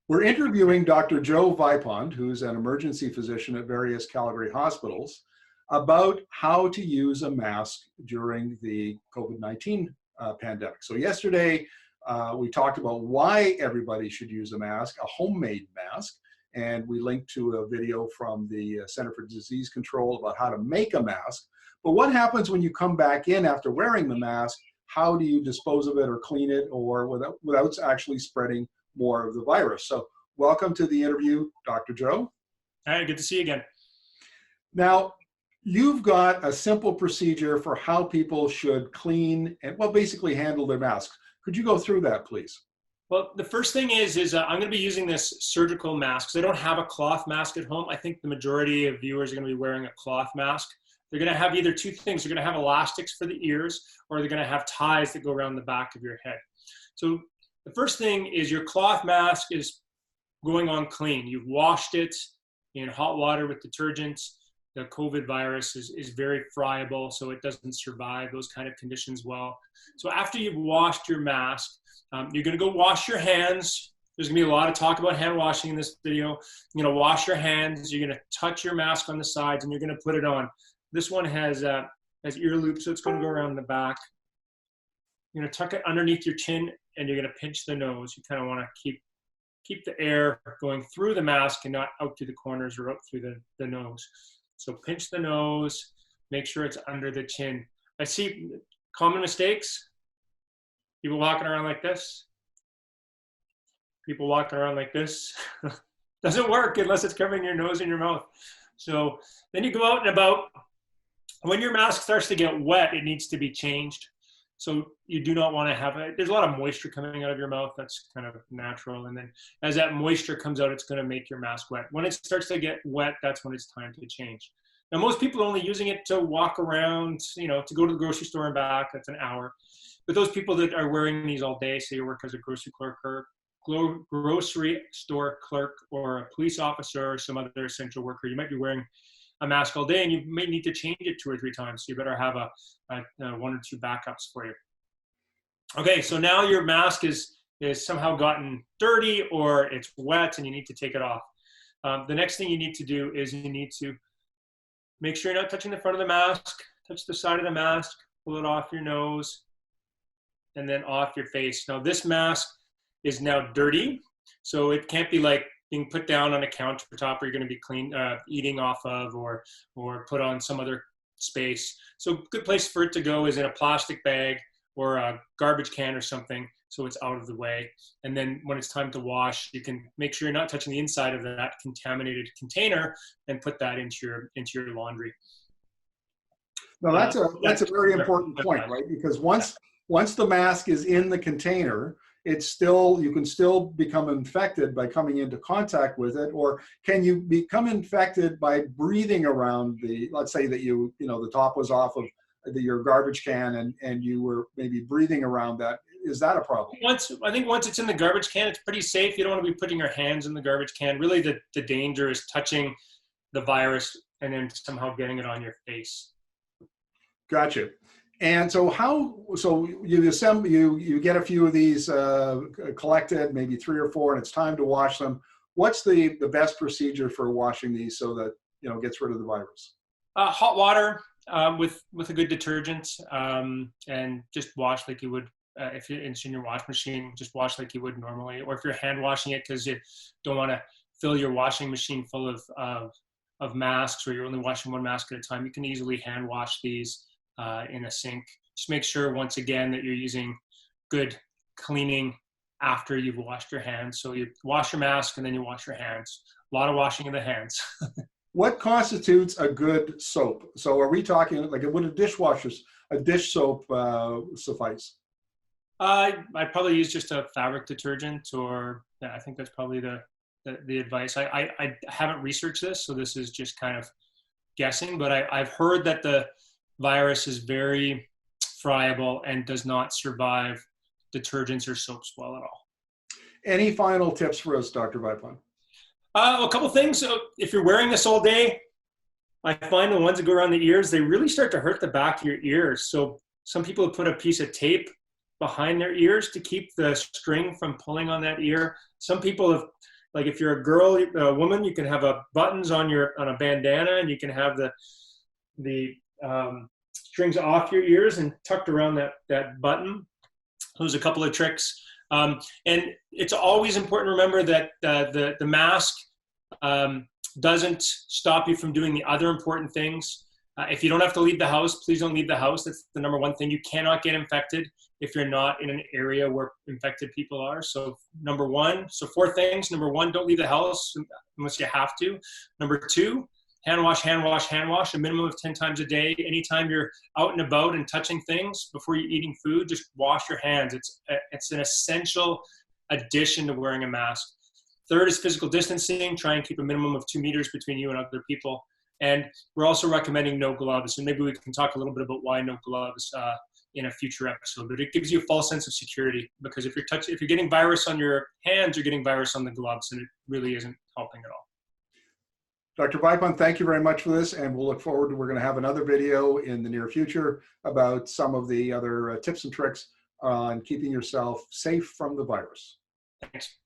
We're interviewing Dr. Joe Vipond, who's an emergency physician at various Calgary hospitals, about how to use a mask during the COVID-19 pandemic. So yesterday, we talked about why everybody should use a mask, a homemade mask, and we linked to a video from the Center for Disease Control about how to make a mask. But what happens when you come back in after wearing the mask? How do you dispose of it or clean it or without actually spreading more of the virus? So welcome to the interview, Dr. Joe. Hi, good to see you again. Now, you've got a simple procedure for how people should clean and, well, basically handle their masks. Could you go through that, please? Well, the first thing is I'm going to be using this surgical mask. So I don't have a cloth mask at home. I think the majority of viewers are going to be wearing a cloth mask. They're going to have either two things. They're going to have elastics for the ears, or they're going to have ties that go around the back of your head. So the first thing is your cloth mask is going on clean. You've washed it in hot water with detergent. The COVID virus is very friable, so it doesn't survive those kind of conditions well. So after you've washed your mask, you're going to go wash your hands. There's going to be a lot of talk about hand washing in this video. You're going to wash your hands. You're going to touch your mask on the sides, and you're going to put it on. This one has ear loops, so it's going to go around the back. You're going to tuck it underneath your chin, and you're going to pinch the nose. You kind of want to keep the air going through the mask and not out through the corners or out through the nose. So pinch the nose, make sure it's under the chin. I see common mistakes. People walking around like this. People walking around like this. Doesn't work unless it's covering your nose and your mouth. So then you go out and about. When your mask starts to get wet, it needs to be changed. So you do not want to have it. There's a lot of moisture coming out of your mouth. That's kind of natural. And then as that moisture comes out, it's going to make your mask wet. When it starts to get wet, that's when it's time to change. Now, most people are only using it to walk around, to go to the grocery store and back. That's an hour. But those people that are wearing these all day, say you work as a grocery store clerk or a police officer or some other essential worker, you might be wearing a mask all day, and you may need to change it 2 or 3 times. So you better have a 1 or 2 backups for you. Okay, so now your mask is somehow gotten dirty or it's wet and you need to take it off. The next thing you need to do is you need to make sure you're not touching the front of the mask, touch the side of the mask, pull it off your nose, and then off your face. Now this mask is now dirty, so it can't be like being put down on a countertop where you're going to be eating off of or put on some other space. So a good place for it to go is in a plastic bag or a garbage can or something, so it's out of the way. And then when it's time to wash, you can make sure you're not touching the inside of that contaminated container and put that into your laundry. Now that's a very important point, right? Because once the mask is in the container, you can still become infected by coming into contact with it, or can you become infected by breathing around let's say that the top was off of your garbage can and you were maybe breathing around that. Is that a problem? I think once it's in the garbage can, it's pretty safe. You don't want to be putting your hands in the garbage can. Really the danger is touching the virus and then somehow getting it on your face. Gotcha. And so you get a few of these collected, maybe 3 or 4, and it's time to wash them. What's the best procedure for washing these so that gets rid of the virus? Hot water with a good detergent, and just wash like you would if it's in your wash machine. Just wash like you would normally, or if you're hand washing it because you don't want to fill your washing machine full of masks, or you're only washing 1 mask at a time, you can easily hand wash these in a sink. Just make sure once again that you're using good cleaning after you've washed your hands. So you wash your mask and then you wash your hands. A lot of washing of the hands. What constitutes a good soap? So are we talking like would a dish soap suffice? I'd probably use just a fabric detergent, or I think that's probably the advice. I haven't researched this, so this is just kind of guessing, but I've heard that the virus is very friable and does not survive detergents or soaps well at all. Any final tips for us, Dr. Vipond? A couple things. So if you're wearing this all day, I find the ones that go around the ears, they really start to hurt the back of your ears. So some people have put a piece of tape behind their ears to keep the string from pulling on that ear. Some people have Like if you're a girl, a woman, you can have buttons on a bandana, and you can have the strings off your ears and tucked around that button. Those are a couple of tricks. And it's always important to remember that the mask doesn't stop you from doing the other important things. If you don't have to leave the house, please don't leave the house. That's the number one thing. You cannot get infected if you're not in an area where infected people are. So number one, so 4 things. Number 1, don't leave the house unless you have to. Number 2, hand wash, hand wash, hand wash, a minimum of 10 times a day. Anytime you're out and about and touching things before you're eating food, just wash your hands. It's an essential addition to wearing a mask. 3rd is physical distancing. Try and keep a minimum of 2 meters between you and other people. And we're also recommending no gloves. And maybe we can talk a little bit about why no gloves in a future episode. But it gives you a false sense of security, because if you're getting virus on your hands, you're getting virus on the gloves, and it really isn't helping at all. Dr. Vipond, thank you very much for this, and we'll look forward to, we're going to have another video in the near future about some of the other tips and tricks on keeping yourself safe from the virus. Thanks.